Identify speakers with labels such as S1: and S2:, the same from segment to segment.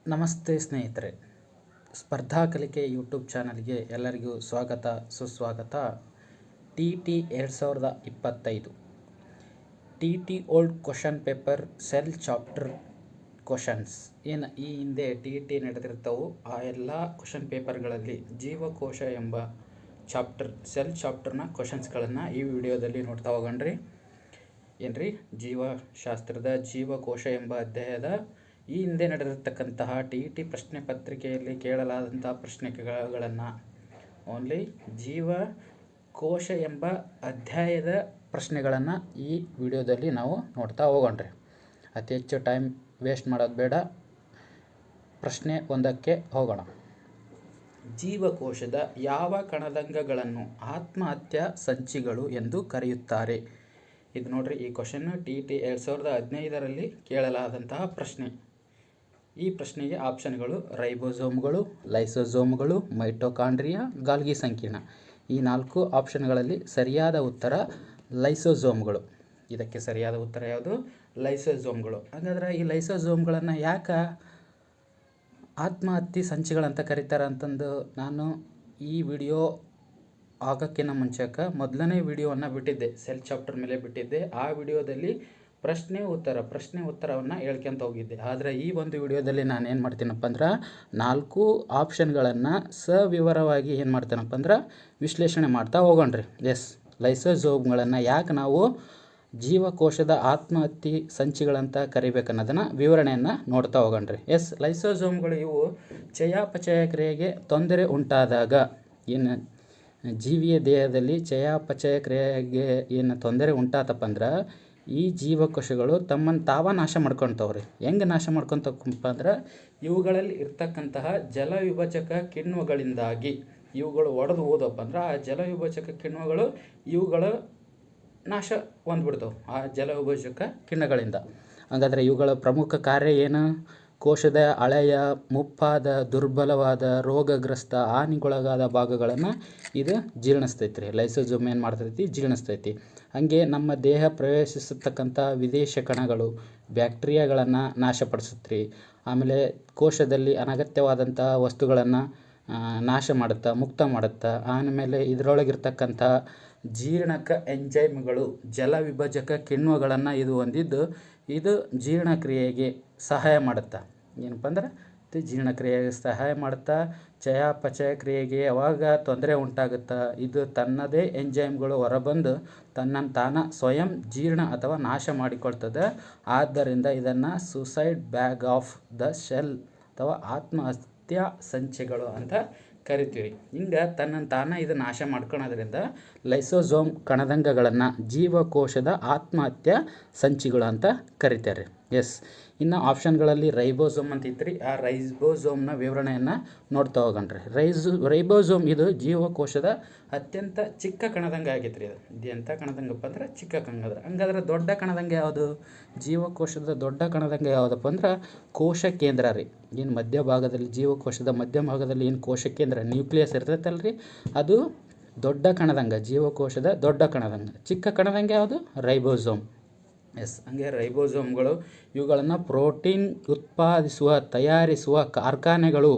S1: ನಮಸ್ತೆ ಸ್ನೇಹಿತರೆ, ಸ್ಪರ್ಧಾ ಕಲಿಕೆ ಯೂಟ್ಯೂಬ್ ಚಾನಲ್ಗೆ ಎಲ್ಲರಿಗೂ ಸ್ವಾಗತ ಸುಸ್ವಾಗತ. TET 2025 TET old question paper cell chapter questions ಏನು ಈ ಹಿಂದೆ TET ನಡೆದಿರ್ತವು. ಆ ಎಲ್ಲ ಕ್ವಶನ್ ಪೇಪರ್ಗಳಲ್ಲಿ ಜೀವಕೋಶ ಎಂಬ ಚಾಪ್ಟರ್ ಸೆಲ್ ಚಾಪ್ಟರ್ನ ಕ್ವಶನ್ಸ್ಗಳನ್ನು ಈ ವಿಡಿಯೋದಲ್ಲಿ ನೋಡ್ತಾ ಹೋಗೋಣ್ರಿ. ಏನ್ರಿ, ಜೀವಶಾಸ್ತ್ರದ ಜೀವಕೋಶ ಎಂಬ ಅಧ್ಯಾಯದ ಈ ಹಿಂದೆ ನಡೆದಿರ್ತಕ್ಕಂತಹ TET ಪ್ರಶ್ನೆ ಪತ್ರಿಕೆಯಲ್ಲಿ ಕೇಳಲಾದಂತಹ ಪ್ರಶ್ನೆಗಳನ್ನು ಓನ್ಲಿ ಜೀವಕೋಶ ಎಂಬ ಅಧ್ಯಾಯದ ಪ್ರಶ್ನೆಗಳನ್ನು ಈ ವಿಡಿಯೋದಲ್ಲಿ ನಾವು ನೋಡ್ತಾ ಹೋಗೋಣ್ರಿ. ಅತಿ ಹೆಚ್ಚು ಟೈಮ್ ವೇಸ್ಟ್ ಮಾಡೋದು ಬೇಡ, ಪ್ರಶ್ನೆ ಒಂದಕ್ಕೆ ಹೋಗೋಣ. ಜೀವಕೋಶದ ಯಾವ ಕಣದಂಗಗಳನ್ನು ಆತ್ಮಹತ್ಯಾ ಸಂಚಿಗಳು ಎಂದು ಕರೆಯುತ್ತಾರೆ? ಇದು ನೋಡ್ರಿ, ಈ ಕ್ವಶನ್ TET 2015ರಲ್ಲಿ ಕೇಳಲಾದಂತಹ ಪ್ರಶ್ನೆ. ಈ ಪ್ರಶ್ನೆಗೆ ಆಪ್ಷನ್ಗಳು ರೈಬೋಸೋಮ್ಗಳು, ಲೈಸೋಸೋಮ್ಗಳು, ಮೈಟೊಕಾಂಡ್ರಿಯಾ, ಗಾಲ್ಗಿ ಸಂಕೀರ್ಣ. ಈ 4 ಆಪ್ಷನ್ಗಳಲ್ಲಿ ಸರಿಯಾದ ಉತ್ತರ ಲೈಸೋಸೋಮ್ಗಳು. ಇದಕ್ಕೆ ಸರಿಯಾದ ಉತ್ತರ ಯಾವುದು? ಲೈಸೋಸೋಮ್ಗಳು. ಹಾಗಾದ್ರೆ ಈ ಲೈಸೋಸೋಮ್ಗಳನ್ನು ಯಾಕೆ ಆತ್ಮಹತ್ಯೆ ಸಂಚಿಗಳಂತ ಕರೀತಾರೆ ಅಂತಂದು ನಾನು ಈ ವಿಡಿಯೋ ಆಗೋಕ್ಕಿಂತ ಮುಂಚೆಗೆ ಮೊದಲನೇ ವಿಡಿಯೋವನ್ನು ಬಿಟ್ಟಿದ್ದೆ, ಸೆಲ್ ಚಾಪ್ಟರ್ ಮೇಲೆ ಬಿಟ್ಟಿದ್ದೆ. ಆ ವಿಡಿಯೋದಲ್ಲಿ ಪ್ರಶ್ನೆ ಉತ್ತರವನ್ನು ಹೇಳ್ಕೊಂತ ಹೋಗಿದ್ದೆ. ಆದರೆ ಈ ಒಂದು ವಿಡಿಯೋದಲ್ಲಿ ನಾನು ಏನು ಮಾಡ್ತೀನಪ್ಪ ಅಂದ್ರೆ 4 ಆಪ್ಷನ್ಗಳನ್ನು ಸವಿವರವಾಗಿ ಏನು ಮಾಡ್ತೇನಪ್ಪ ಅಂದ್ರೆ ವಿಶ್ಲೇಷಣೆ ಮಾಡ್ತಾ ಹೋಗೋಣ್ರಿ. ಲೈಸೋಸೋಮ್ಗಳನ್ನು ಯಾಕೆ ನಾವು ಜೀವಕೋಶದ ಆತ್ಮಹತ್ಯೆ ಸಂಚಿಗಳಂತ ಕರಿಬೇಕನ್ನೋದನ್ನು ವಿವರಣೆಯನ್ನು ನೋಡ್ತಾ ಹೋಗೋಣ್ರಿ. ಲೈಸೋಸೋಮ್ಗಳು ಇವು ಚಯಾಪಚಯ ಕ್ರಿಯೆಗೆ ತೊಂದರೆ ಉಂಟಾದಾಗ, ಏನು ಜೀವಿಯ ದೇಹದಲ್ಲಿ ಚಯಾಪಚಯ ಕ್ರಿಯೆಗೆ ಏನು ತೊಂದರೆ ಉಂಟಾತಪ್ಪ ಅಂದ್ರೆ ಈ ಜೀವಕೋಶಗಳು ತಮ್ಮನ್ನು ತಾವ ನಾಶ ಮಾಡ್ಕೊತವ್ರಿ. ಹೆಂಗೆ ನಾಶ ಮಾಡ್ಕೊತಪ್ಪ ಅಂದ್ರೆ ಇವುಗಳಲ್ಲಿ ಇರ್ತಕ್ಕಂತಹ ಜಲವಿಭಜಕ ಕಿಣ್ವಗಳಿಂದಾಗಿ ಇವುಗಳು ಒಡೆದು ಹೋದಪ್ಪ ಅಂದ್ರೆ ಆ ಜಲವಿಭಜಕ ಕಿಣ್ವಗಳು ಇವುಗಳ ನಾಶ ಹೊಂದ್ಬಿಡ್ತವೆ ಆ ಜಲವಿಭಜಕ ಕಿಣ್ವಗಳಿಂದ. ಹಾಗಾದರೆ ಇವುಗಳ ಪ್ರಮುಖ ಕಾರ್ಯ ಏನು? ಕೋಶದ ಹಳೆಯ, ಮುಪ್ಪಾದ, ದುರ್ಬಲವಾದ, ರೋಗಗ್ರಸ್ತ, ಹಾನಿಗೊಳಗಾದ ಭಾಗಗಳನ್ನು ಇದು ಜೀರ್ಣಿಸ್ತೈತಿ ರೀ. ಲೈಸೋಸೋಮ್ ಏನು ಮಾಡ್ತೈತಿ? ಜೀರ್ಣಿಸ್ತೈತಿ. ಹಾಗೆ ನಮ್ಮ ದೇಹ ಪ್ರವೇಶಿಸತಕ್ಕಂಥ ವಿದೇಶ ಕಣಗಳು, ಬ್ಯಾಕ್ಟೀರಿಯಾಗಳನ್ನು ನಾಶಪಡಿಸುತ್ತೆ. ಆಮೇಲೆ ಕೋಶದಲ್ಲಿ ಅನಗತ್ಯವಾದಂಥ ವಸ್ತುಗಳನ್ನು ನಾಶ ಮಾಡುತ್ತಾ, ಮುಕ್ತ ಮಾಡುತ್ತಾ. ಆಮೇಲೆ ಇದರೊಳಗಿರ್ತಕ್ಕಂಥ ಜೀರ್ಣಕ ಎಂಜೈಮ್ಗಳು, ಜಲವಿಭಜಕ ಕಿಣ್ವಗಳನ್ನು ಇದು ಹೊಂದಿದ್ದು ಇದು ಜೀರ್ಣಕ್ರಿಯೆಗೆ ಸಹಾಯ ಮಾಡುತ್ತಾ. ಏನಪ್ಪ ಅಂದ್ರೆ ಇದು ಜೀರ್ಣಕ್ರಿಯೆಗೆ ಸಹಾಯ ಮಾಡುತ್ತಾ. ಚಯಾಪಚಯ ಕ್ರಿಯೆಗೆ ಯಾವಾಗ ತೊಂದರೆ ಉಂಟಾಗುತ್ತಾ ಇದು ತನ್ನದೇ ಎಂಜೈಮ್ಗಳು ಹೊರಬಂದು ತನ್ನನ್ನು ತಾನ ಸ್ವಯಂ ಜೀರ್ಣ ಅಥವಾ ನಾಶ ಮಾಡಿಕೊಳ್ತದೆ. ಆದ್ದರಿಂದ ಇದನ್ನು suicide bag of the shell ಅಥವಾ ಆತ್ಮಹತ್ಯಾ ಸಂಚಿಗಳು ಅಂತ ಕರಿತೀವಿ. ಹಿಂಗೆ ತನ್ನನ್ನು ತಾನ ಇದು ನಾಶ ಮಾಡ್ಕೊಳೋದ್ರಿಂದ ಲೈಸೋಸೋಮ್ ಕಣದಂಗಗಳನ್ನು ಜೀವಕೋಶದ ಆತ್ಮಹತ್ಯಾ ಸಂಚಿಗಳು ಅಂತ ಕರಿತಾರೆ. ಇನ್ನು ಆಪ್ಷನ್ಗಳಲ್ಲಿ ರೈಬೋಸೋಮ್ ಅಂತ ಇತ್ತು. ಆ ರೈಬೋಸೋಮ್ನ ವಿವರಣೆಯನ್ನು ನೋಡ್ತಾ ಹೋಗೋಣ್ರಿ. ರೈಬೋಸೋಮ್ ಇದು ಜೀವಕೋಶದ ಅತ್ಯಂತ ಚಿಕ್ಕ ಕಣದಂಗ ಆಗೈತೆ ರೀ. ಇದು ಎಂಥ ಕಣದಂಗಪ್ಪ ಅಂದ್ರೆ ಚಿಕ್ಕ ಕಣದಂಗ. ಹಂಗಾದ್ರೆ ದೊಡ್ಡ ಕಣದಂಗ ಯಾವುದು? ಜೀವಕೋಶದ ದೊಡ್ಡ ಕಣದಂಗ ಯಾವುದಪ್ಪ ಅಂದ್ರೆ ಕೋಶ ಕೇಂದ್ರ ರೀ. ಏನು ಮಧ್ಯಭಾಗದಲ್ಲಿ ಜೀವಕೋಶದ ಮಧ್ಯಭಾಗದಲ್ಲಿ ಏನು ಕೋಶ ಕೇಂದ್ರ ನ್ಯೂಕ್ಲಿಯಸ್ ಇರ್ತೈತಲ್ರಿ, ಅದು ದೊಡ್ಡ ಕಣದಂಗ. ಜೀವಕೋಶದ ದೊಡ್ಡ ಕಣದಂಗ. ಚಿಕ್ಕ ಕಣದಂಗ ಯಾವುದು? ರೈಬೋಸೋಮ್. ಹಂಗೆ ರೈಬೋಸೋಮ್ಗಳು ಇವುಗಳನ್ನು ಪ್ರೋಟೀನ್ ತಯಾರಿಸುವ ಕಾರ್ಖಾನೆಗಳು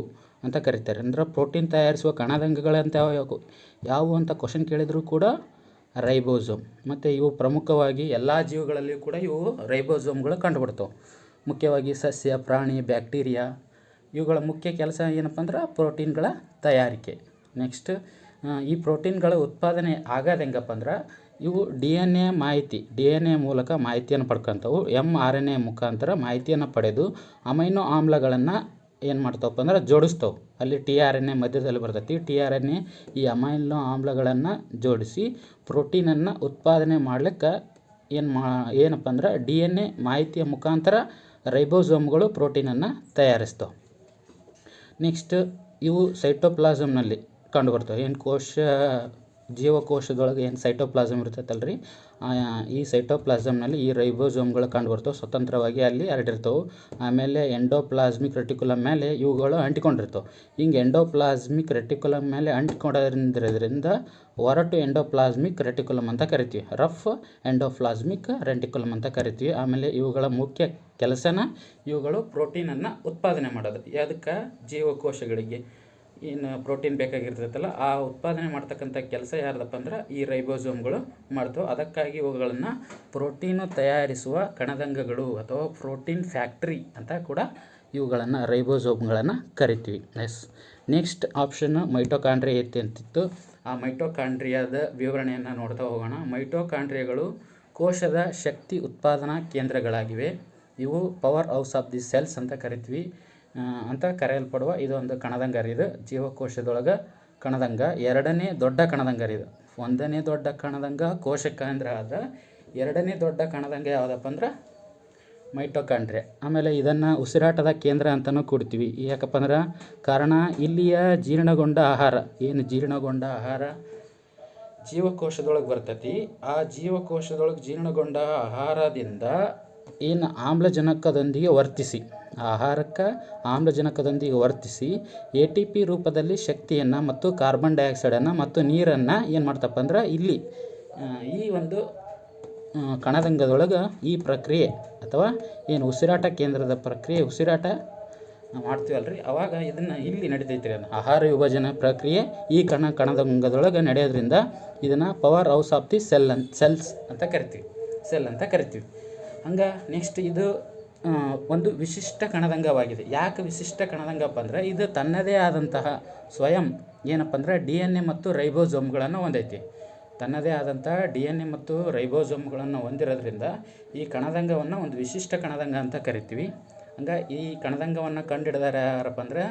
S1: ಅಂತ ಕರೀತಾರೆ. ಅಂದ್ರೆ ಪ್ರೋಟೀನ್ ತಯಾರಿಸುವ ಕಣದಂಗಗಳಂತ ಯಾವುವು ಅಂತ ಕ್ವಶನ್ ಕೇಳಿದರೂ ಕೂಡ ರೈಬೋಸೋಮ್. ಮತ್ತು ಇವು ಪ್ರಮುಖವಾಗಿ ಎಲ್ಲ ಜೀವಿಗಳಲ್ಲಿಯೂ ಕೂಡ ಇವು ರೈಬೋಸೋಮ್ಗಳು ಕಂಡುಬಿಡ್ತವೆ. ಮುಖ್ಯವಾಗಿ ಸಸ್ಯ, ಪ್ರಾಣಿ, ಬ್ಯಾಕ್ಟೀರಿಯಾ ಇವುಗಳ ಮುಖ್ಯ ಕೆಲಸ ಏನಪ್ಪ ಅಂದ್ರೆ ಪ್ರೋಟೀನ್ಗಳ ತಯಾರಿಕೆ. ನೆಕ್ಸ್ಟ್ ಈ ಪ್ರೋಟೀನ್ಗಳ ಉತ್ಪಾದನೆ ಆಗೋದು ಹೆಂಗಪ್ಪ ಅಂದ್ರೆ ಇವು DNA ಮೂಲಕ ಮಾಹಿತಿಯನ್ನು ಪಡ್ಕೊತಾವು. mRNA ಮುಖಾಂತರ ಮಾಹಿತಿಯನ್ನು ಪಡೆದು ಅಮೈನೋ ಆಮ್ಲಗಳನ್ನು ಏನು ಮಾಡ್ತಾವಪ್ಪ ಅಂದ್ರೆ ಜೋಡಿಸ್ತವೆ. ಅಲ್ಲಿ tRNA ಮಧ್ಯದಲ್ಲಿ ಬರ್ತೈತಿ. tRNA ಈ ಅಮೈನೋ ಆಮ್ಲಗಳನ್ನು ಜೋಡಿಸಿ ಪ್ರೋಟೀನನ್ನು ಉತ್ಪಾದನೆ ಮಾಡ್ಲಿಕ್ಕೆ ಏನಪ್ಪ ಅಂದ್ರೆ DNA ಮಾಹಿತಿಯ ಮುಖಾಂತರ ರೈಬೋಸೋಮ್ಗಳು ಪ್ರೋಟೀನನ್ನು ತಯಾರಿಸ್ತವೆ. ನೆಕ್ಸ್ಟ್ ಇವು ಸೈಟೋಪ್ಲಾಸಮ್ನಲ್ಲಿ ಕಂಡುಬರ್ತವೆ. ಏನು ಕೋಶ ಜೀವಕೋಶದೊಳಗೆ ಏನು ಸೈಟೋಪ್ಲಾಸಮ್ ಇರ್ತೈತಲ್ಲ ರೀ, ಈ ಸೈಟೋಪ್ಲಾಸಮ್ನಲ್ಲಿ ಈ ರೈಬೋಸೋಮ್ಗಳು ಕಂಡುಬರ್ತವೆ, ಸ್ವತಂತ್ರವಾಗಿ ಅಲ್ಲಿ ಹರಡಿರ್ತವೆ. ಆಮೇಲೆ ಎಂಡೋಪ್ಲಾಸ್ಮಿಕ್ ರೆಟಿಕ್ಯುಲಮ್ ಮೇಲೆ ಇವುಗಳು ಅಂಟಿಕೊಂಡಿರ್ತವೆ. ಹಿಂಗೆ ಎಂಡೋಪ್ಲಾಸ್ಮಿಕ್ ರೆಟಿಕ್ಯುಲಮ್ ಮೇಲೆ ಅಂಟಿಕೊಂಡಿರೋದ್ರಿಂದ ಒರಟು ಎಂಡೋಪ್ಲಾಸ್ಮಿಕ್ ರೆಟಿಕ್ಯುಲಮ್ ಅಂತ ಕರಿತೀವಿ, ರಫ್ ಎಂಡೋಪ್ಲಾಸ್ಮಿಕ್ ರೆಟಿಕ್ಯುಲಮ್ ಅಂತ ಕರಿತೀವಿ. ಆಮೇಲೆ ಇವುಗಳ ಮುಖ್ಯ ಕೆಲಸನ ಇವುಗಳು ಪ್ರೋಟೀನನ್ನು ಉತ್ಪಾದನೆ ಮಾಡೋದು. ಅದಕ್ಕೆ ಜೀವಕೋಶಗಳಿಗೆ ಏನು ಪ್ರೋಟೀನ್ ಬೇಕಾಗಿರ್ತೈತಲ್ಲ ಆ ಉತ್ಪಾದನೆ ಮಾಡ್ತಕ್ಕಂಥ ಕೆಲಸ ಯಾರ್ದಪ್ಪ ಅಂದ್ರೆ ಈ ರೈಬೋಸೋಮ್ಗಳು ಮಾಡ್ತವೆ. ಅದಕ್ಕಾಗಿ ಇವುಗಳನ್ನು ಪ್ರೋಟೀನು ತಯಾರಿಸುವ ಕಣದಂಗಗಳು ಅಥವಾ ಪ್ರೋಟೀನ್ ಫ್ಯಾಕ್ಟ್ರಿ ಅಂತ ಕೂಡ ಇವುಗಳನ್ನು ರೈಬೋಸೋಮ್ಗಳನ್ನು ಕರಿತೀವಿ. ನೆಕ್ಸ್ಟ್ ಆಪ್ಷನ್ ಮೈಟೋಕಾಂಡ್ರಿಯಾ ಐತಿ ಅಂತಿತ್ತು. ಆ ಮೈಟೋಕಾಂಡ್ರಿಯಾದ ವಿವರಣೆಯನ್ನು ನೋಡ್ತಾ ಹೋಗೋಣ. ಮೈಟೋಕಾಂಡ್ರಿಯಾಗಳು ಕೋಶದ ಶಕ್ತಿ ಉತ್ಪಾದನಾ ಕೇಂದ್ರಗಳಾಗಿವೆ. ಇವು power house of the cells ಅಂತ ಕರಿತೀವಿ ಅಂತ ಕರೆಯಲ್ಪಡುವ ಇದೊಂದು ಕಣದಂಗ ರೀ. ಇದು ಜೀವಕೋಶದೊಳಗೆ ಕಣದಂಗ ಎರಡನೇ ದೊಡ್ಡ ಕಣದಂಗ ರೀ. ಇದು ಒಂದನೇ ದೊಡ್ಡ ಕಣದಂಗ ಕೋಶ ಕೇಂದ್ರ ಆದ, ಎರಡನೇ ದೊಡ್ಡ ಕಣದಂಗ ಯಾವುದಪ್ಪ ಅಂದ್ರೆ ಮೈಟೋಕಾಂಡ್ರಿಯಾ. ಆಮೇಲೆ ಇದನ್ನು ಉಸಿರಾಟದ ಕೇಂದ್ರ ಅಂತಲೂ ಕೊಡ್ತೀವಿ. ಯಾಕಪ್ಪ ಅಂದ್ರೆ ಕಾರಣ ಇಲ್ಲಿಯ ಜೀರ್ಣಗೊಂಡ ಆಹಾರ ಜೀವಕೋಶದೊಳಗೆ ಬರ್ತೈತಿ. ಆ ಜೀವಕೋಶದೊಳಗೆ ಜೀರ್ಣಗೊಂಡ ಆಹಾರದಿಂದ ಏನು ಆಮ್ಲಜನಕದೊಂದಿಗೆ ವರ್ತಿಸಿ ATP ರೂಪದಲ್ಲಿ ಶಕ್ತಿಯನ್ನು ಮತ್ತು ಕಾರ್ಬನ್ ಡೈಆಕ್ಸೈಡನ್ನು ಮತ್ತು ನೀರನ್ನು ಏನು ಮಾಡ್ತಪ್ಪ ಅಂದ್ರೆ ಇಲ್ಲಿ ಈ ಒಂದು ಕಣದಂಗದೊಳಗೆ ಈ ಪ್ರಕ್ರಿಯೆ ಅಥವಾ ಏನು ಉಸಿರಾಟ ಕೇಂದ್ರದ ಪ್ರಕ್ರಿಯೆ ಉಸಿರಾಟ ಮಾಡ್ತೀವಲ್ರಿ, ಅವಾಗ ಇದನ್ನು ಇಲ್ಲಿ ನಡೀತೈತ್ರಿ. ಅದು ಆಹಾರ ವಿಭಜನೆ ಪ್ರಕ್ರಿಯೆ ಈ ಕಣದಂಗದೊಳಗೆ ನಡೆಯೋದ್ರಿಂದ ಇದನ್ನು power house of the cells ಅಂತ ಕರಿತೀವಿ. ಹಂಗೆ ನೆಕ್ಸ್ಟ್ ಇದು ಒಂದು ವಿಶಿಷ್ಟ ಕಣದಂಗವಾಗಿದೆ. ಯಾಕೆ ವಿಶಿಷ್ಟ ಕಣದಂಗಪ್ಪ ಅಂದರೆ ಇದು ತನ್ನದೇ ಆದಂತಹ ಸ್ವಯಂ ಏನಪ್ಪ ಅಂದರೆ DNA ಮತ್ತು ರೈಬೋಸೋಮ್ಗಳನ್ನು ಹೊಂದೈತಿ. ತನ್ನದೇ ಆದಂತಹ DNA ಮತ್ತು ರೈಬೋಸೋಮ್ಗಳನ್ನು ಹೊಂದಿರೋದ್ರಿಂದ ಈ ಕಣದಂಗವನ್ನು ಒಂದು ವಿಶಿಷ್ಟ ಕಣದಂಗ ಅಂತ ಕರಿತೀವಿ. ಹಂಗೆ ಈ ಕಣದಂಗವನ್ನು ಕಂಡುಹಿಡಿದಾರ ಯಾರಪ್ಪ ಅಂದ್ರೆ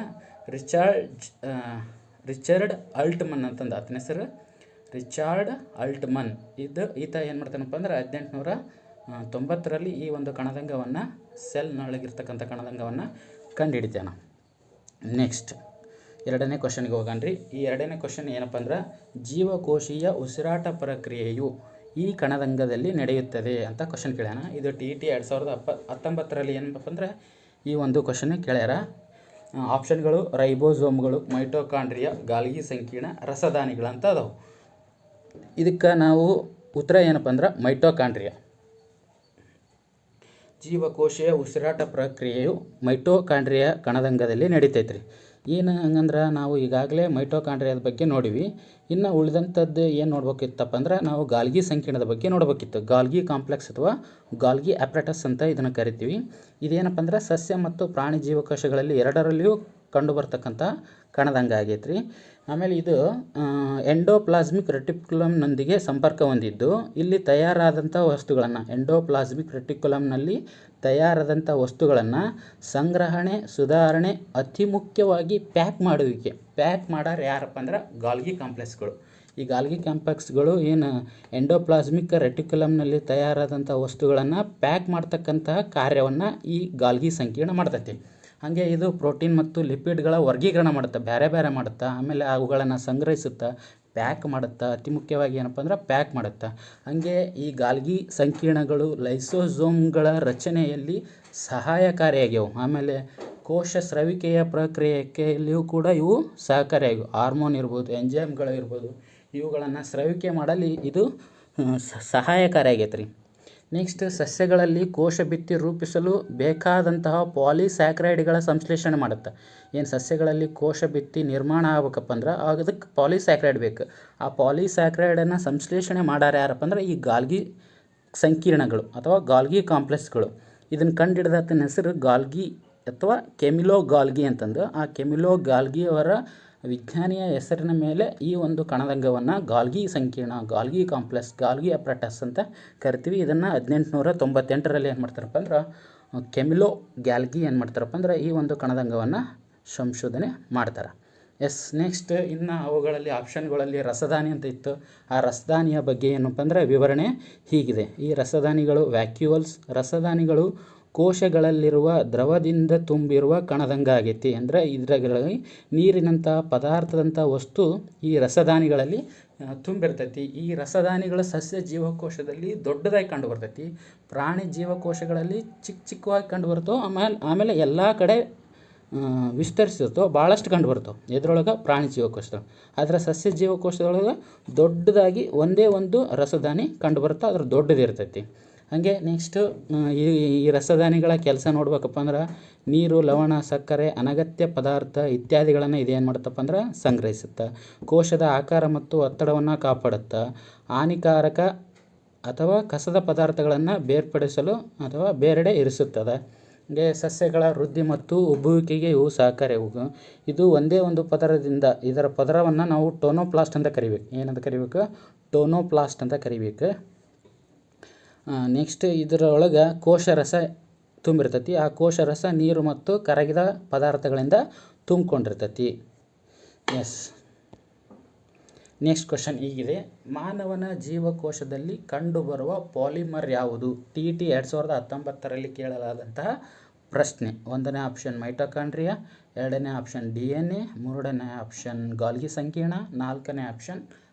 S1: ರಿಚರ್ಡ್ ಆಲ್ಟ್ಮನ್ ಅಂತಂದು. ಆತನ ಹೆಸರು ರಿಚರ್ಡ್ ಆಲ್ಟ್ಮನ್. ಈತ ಏನು ಮಾಡ್ತಾನಪ್ಪ ಅಂದ್ರೆ 1890ರಲ್ಲಿ ಈ ಒಂದು ಕಣದಂಗವನ್ನು ಸೆಲ್ನೊಳಗಿರ್ತಕ್ಕಂಥ ಕಣದಂಗವನ್ನು ಕಂಡುಹಿಡಿತಾನೆ. ನೆಕ್ಸ್ಟ್ ಎರಡನೇ ಕ್ವಶನ್ಗೆ ಹೋಗೋಣ್ರಿ. ಈ ಎರಡನೇ ಕ್ವಶನ್ ಏನಪ್ಪ ಅಂದ್ರೆ ಜೀವಕೋಶೀಯ ಉಸಿರಾಟ ಪ್ರಕ್ರಿಯೆಯು ಈ ಕಣದಂಗದಲ್ಲಿ ನಡೆಯುತ್ತದೆ ಅಂತ ಕ್ವಶನ್ ಕೇಳ್ಯಾನ. ಇದು TET 2019ರಲ್ಲಿ ಏನಪ್ಪ ಅಂದ್ರೆ ಈ ಒಂದು ಕ್ವಶನ್ ಕೇಳ್ಯಾರ. ಆಪ್ಷನ್ಗಳು ರೈಬೋಸೋಮ್ಗಳು, ಮೈಟೋಕಾಂಡ್ರಿಯಾ, ಗಾಲ್ಗಿ ಸಂಕೀರ್ಣ, ರಸದಾನಿಗಳು ಅಂತ ಅದಾವೆ. ಇದಕ್ಕೆ ನಾವು ಉತ್ತರ ಏನಪ್ಪ ಅಂದ್ರೆ ಮೈಟೋಕಾಂಡ್ರಿಯಾ. ಜೀವಕೋಶೀಯ ಉಸಿರಾಟ ಪ್ರಕ್ರಿಯೆಯು ಮೈಟೋಕಾಂಡ್ರಿಯಾ ಕಣದಂಗದಲ್ಲಿ ನಡೀತೈತ್ರಿ. ಏನು ಹಂಗಂದ್ರೆ ನಾವು ಈಗಾಗಲೇ ಮೈಟೋಕಾಂಡ್ರಿಯಾದ ಬಗ್ಗೆ ನೋಡಿವಿ. ಇನ್ನು ಉಳಿದಂಥದ್ದು ಏನು ನೋಡ್ಬೇಕಿತ್ತಪ್ಪ ಅಂದ್ರೆ ನಾವು ಗಾಲ್ಗಿ ಸಂಕೀರ್ಣದ ಬಗ್ಗೆ ನೋಡ್ಬೇಕಿತ್ತು. ಗಾಲ್ಗಿ ಕಾಂಪ್ಲೆಕ್ಸ್ ಅಥವಾ ಗಾಲ್ಗಿ ಆಪ್ಯಾರಟಸ್ ಅಂತ ಇದನ್ನು ಕರಿತೀವಿ. ಇದೇನಪ್ಪ ಅಂದ್ರೆ ಸಸ್ಯ ಮತ್ತು ಪ್ರಾಣಿ ಜೀವಕೋಶಗಳಲ್ಲಿ ಎರಡರಲ್ಲಿಯೂ ಕಂಡುಬರ್ತಕ್ಕಂಥ ಕಣದಂಗ ಆಗೈತ್ರಿ. ಆಮೇಲೆ ಇದು ಎಂಡೋಪ್ಲಾಸ್ಮಿಕ್ ರೆಟಿಕ್ಯುಲಮ್ನೊಂದಿಗೆ ಸಂಪರ್ಕ ಹೊಂದಿದ್ದು ಇಲ್ಲಿ ತಯಾರಾದಂಥ ವಸ್ತುಗಳನ್ನು ಎಂಡೋಪ್ಲಾಸ್ಮಿಕ್ ರೆಟಿಕ್ಯುಲಮ್ನಲ್ಲಿ ತಯಾರಾದಂಥ ವಸ್ತುಗಳನ್ನು ಸಂಗ್ರಹಣೆ, ಸುಧಾರಣೆ, ಅತಿ ಮುಖ್ಯವಾಗಿ ಪ್ಯಾಕ್ ಮಾಡೋರು ಯಾರಪ್ಪ ಅಂದ್ರೆ ಗಾಲ್ಗಿ ಕಾಂಪ್ಲೆಕ್ಸ್ಗಳು. ಈ ಗಾಲ್ಗಿ ಕಾಂಪ್ಲೆಕ್ಸ್ಗಳು ಏನು ಎಂಡೋಪ್ಲಾಸ್ಮಿಕ್ ರೆಟಿಕ್ಯುಲಮ್ನಲ್ಲಿ ತಯಾರಾದಂಥ ವಸ್ತುಗಳನ್ನು ಪ್ಯಾಕ್ ಮಾಡ್ತಕ್ಕಂತಹ ಕಾರ್ಯವನ್ನು ಈ ಗಾಲ್ಗಿ ಸಂಕೀರ್ಣ ಮಾಡ್ತೈತಿ. ಹಾಗೆ ಇದು ಪ್ರೋಟೀನ್ ಮತ್ತು ಲಿಪಿಡ್ಗಳ ವರ್ಗೀಕರಣ ಮಾಡುತ್ತೆ, ಬೇರೆ ಮಾಡುತ್ತೆ. ಆಮೇಲೆ ಅವುಗಳನ್ನು ಸಂಗ್ರಹಿಸುತ್ತಾ ಪ್ಯಾಕ್ ಮಾಡುತ್ತಾ, ಅತಿ ಮುಖ್ಯವಾಗಿ ಏನಪ್ಪ ಅಂದ್ರೆ ಪ್ಯಾಕ್ ಮಾಡುತ್ತಾ. ಹಾಗೆ ಈ ಗಾಲ್ಗಿ ಸಂಕೀರ್ಣಗಳು ಲೈಸೋಸೋಮ್ಗಳ ರಚನೆಯಲ್ಲಿ ಸಹಾಯಕಾರಿಯಾಗ್ಯವು. ಆಮೇಲೆ ಕೋಶ ಸ್ರವಿಕೆಯ ಪ್ರಕ್ರಿಯೆಯಲ್ಲಿಯೂ ಕೂಡ ಇವು ಸಹಕಾರಿಯಾಗಿವೆ. ಹಾರ್ಮೋನ್ ಇರ್ಬೋದು, ಎಂಜೈಮ್ಗಳು ಇರ್ಬೋದು, ಇವುಗಳನ್ನು ಸ್ರವಿಕೆ ಮಾಡಲಿ ಇದು ಸಹಾಯಕಾರಿಯಾಗೈತೆ ರೀ. ನೆಕ್ಸ್ಟ್ ಸಸ್ಯಗಳಲ್ಲಿ ಕೋಶ ಭಿತ್ತಿ ರೂಪಿಸಲು ಬೇಕಾದಂತಹ ಪಾಲಿಸ್ಯಾಕ್ರೈಡ್ಗಳ ಸಂಶ್ಲೇಷಣೆ ಮಾಡುತ್ತೆ. ಏನು ಸಸ್ಯಗಳಲ್ಲಿ ಕೋಶ ಭಿತ್ತಿ ನಿರ್ಮಾಣ ಆಗ್ಬೇಕಪ್ಪ ಅಂದ್ರೆ ಅದಕ್ಕೆ ಪಾಲಿಸ್ಯಾಕ್ರೈಡ್ ಬೇಕು. ಆ ಪಾಲಿಸ್ಯಾಕ್ರೈಡನ್ನು ಸಂಶ್ಲೇಷಣೆ ಮಾಡ್ಯಾರ ಯಾರಪ್ಪ ಅಂದ್ರೆ ಈ ಗಾಲ್ಗಿ ಸಂಕೀರ್ಣಗಳು ಅಥವಾ ಗಾಲ್ಗಿ ಕಾಂಪ್ಲೆಕ್ಸ್ಗಳು. ಇದನ್ನು ಕಂಡುಹಿಡಿದಾತನ ಹೆಸರು ಗಾಲ್ಗಿ ಅಥವಾ ಕೆಮಿಲೋ ಗಾಲ್ಗಿ ಅಂತಂದು. ಆ ಕೆಮಿಲೋ ಗಾಲ್ಗಿಯವರ ವಿಜ್ಞಾನಿಯ ಹೆಸರಿನ ಮೇಲೆ ಈ ಒಂದು ಕಣದಂಗವನ್ನು ಗಾಲ್ಗಿ ಸಂಕೀರ್ಣ, ಗಾಲ್ಗಿ ಕಾಂಪ್ಲೆಕ್ಸ್, ಗಾಲ್ಗಿ ಆಪ್ಯಾರಟಸ್ ಅಂತ ಕರಿತೀವಿ. ಇದನ್ನು 1898ರಲ್ಲಿ ಏನು ಮಾಡ್ತಾರಪ್ಪ ಅಂದ್ರೆ ಕೆಮಿಲೋ ಗಾಲ್ಗಿ ಏನು ಮಾಡ್ತಾರಪ್ಪ ಅಂದ್ರೆ ಈ ಒಂದು ಕಣದಂಗವನ್ನು ಸಂಶೋಧನೆ ಮಾಡ್ತಾರೆ. ನೆಕ್ಸ್ಟ್ ಇನ್ನು ಅವುಗಳಲ್ಲಿ ಆಪ್ಷನ್ಗಳಲ್ಲಿ ರಸದಾನಿ ಅಂತ ಇತ್ತು. ಆ ರಸದಾನಿಯ ಬಗ್ಗೆ ಏನಪ್ಪ ಅಂದರೆ ವಿವರಣೆ ಹೀಗಿದೆ. ಈ ರಸದಾನಿಗಳು ವ್ಯಾಕ್ಯೂವಲ್ಸ್. ರಸದಾನಿಗಳು ಕೋಶಗಳಲ್ಲಿರುವ ದ್ರವದಿಂದ ತುಂಬಿರುವ ಕಣದಂಗಾಗೈತಿ. ಅಂದರೆ ಇದರಲ್ಲಿ ನೀರಿನಂಥ ಪದಾರ್ಥದಂಥ ವಸ್ತು ಈ ರಸದಾನಿಗಳಲ್ಲಿ ತುಂಬಿರ್ತೈತಿ. ಈ ರಸದಾನಿಗಳ ಸಸ್ಯ ಜೀವಕೋಶದಲ್ಲಿ ದೊಡ್ಡದಾಗಿ ಕಂಡು ಬರ್ತೈತಿ. ಪ್ರಾಣಿ ಜೀವಕೋಶಗಳಲ್ಲಿ ಚಿಕ್ಕವಾಗಿ ಕಂಡು ಬರ್ತವೆ. ಆಮೇಲೆ ಎಲ್ಲ ಕಡೆ ವಿಸ್ತರಿಸಿರ್ತವೆ, ಭಾಳಷ್ಟು ಕಂಡು ಬರ್ತವೆ. ಇದರೊಳಗೆ ಪ್ರಾಣಿ ಜೀವಕೋಶಗಳು. ಆದರೆ ಸಸ್ಯ ಜೀವಕೋಶದೊಳಗೆ ದೊಡ್ಡದಾಗಿ ಒಂದೇ ಒಂದು ರಸದಾನಿ ಕಂಡು ಬರುತ್ತೆ, ಅದ್ರ ದೊಡ್ಡದಿರ್ತೈತಿ. ಹಾಗೆ ನೆಕ್ಸ್ಟು ಈ ರಸದಾನಿಗಳ ಕೆಲಸ ನೋಡ್ಬೇಕಪ್ಪ ಅಂದ್ರೆ ನೀರು, ಲವಣ, ಸಕ್ಕರೆ, ಅನಗತ್ಯ ಪದಾರ್ಥ ಇತ್ಯಾದಿಗಳನ್ನು ಇದೇನು ಮಾಡುತ್ತಪ್ಪ ಅಂದ್ರೆ ಸಂಗ್ರಹಿಸುತ್ತೆ. ಕೋಶದ ಆಕಾರ ಮತ್ತು ಒತ್ತಡವನ್ನು ಕಾಪಾಡುತ್ತೆ. ಹಾನಿಕಾರಕ ಅಥವಾ ಕಸದ ಪದಾರ್ಥಗಳನ್ನು ಬೇರ್ಪಡಿಸಲು ಅಥವಾ ಬೇರೆಡೆ ಇರಿಸುತ್ತದೆ. ಹಾಗೆ ಸಸ್ಯಗಳ ವೃದ್ಧಿ ಮತ್ತು ಉಬ್ಬುವಿಕೆಗೆ ಇವು ಸಹಕಾರಿ. ಇದು ಒಂದೇ ಒಂದು ಪದರದಿಂದ, ಇದರ ಪದರವನ್ನು ನಾವು ಟೋನೋಪ್ಲಾಸ್ಟ್ ಅಂತ ಕರಿಬೇಕು. ಏನಂತ ಕರಿಬೇಕು? ಟೋನೋಪ್ಲಾಸ್ಟ್ ಅಂತ ಕರಿಬೇಕು. ನೆಕ್ಸ್ಟ್ ಇದರೊಳಗೆ ಕೋಶರಸ ತುಂಬಿರ್ತೈತಿ. ಆ ಕೋಶರಸ ನೀರು ಮತ್ತು ಕರಗಿದ ಪದಾರ್ಥಗಳಿಂದ ತುಂಬಿಕೊಂಡಿರ್ತೈತಿ. ಎಸ್. ನೆಕ್ಸ್ಟ್ ಕ್ವಶನ್ ಹೀಗಿದೆ: ಮಾನವನ ಜೀವಕೋಶದಲ್ಲಿ ಕಂಡುಬರುವ ಪಾಲಿಮರ್ ಯಾವುದು? TET 2019ರಲ್ಲಿ ಕೇಳಲಾದಂತಹ ಪ್ರಶ್ನೆ. 1ನೇ ಆಪ್ಷನ್ ಮೈಟೊಕಾಂಡ್ರಿಯಾ, 2ನೇ ಆಪ್ಷನ್ DNA, 3ನೇ ಆಪ್ಷನ್ ಗಾಲ್ಗಿ ಸಂಕೀರ್ಣ, 4ನೇ ಆಪ್ಷನ್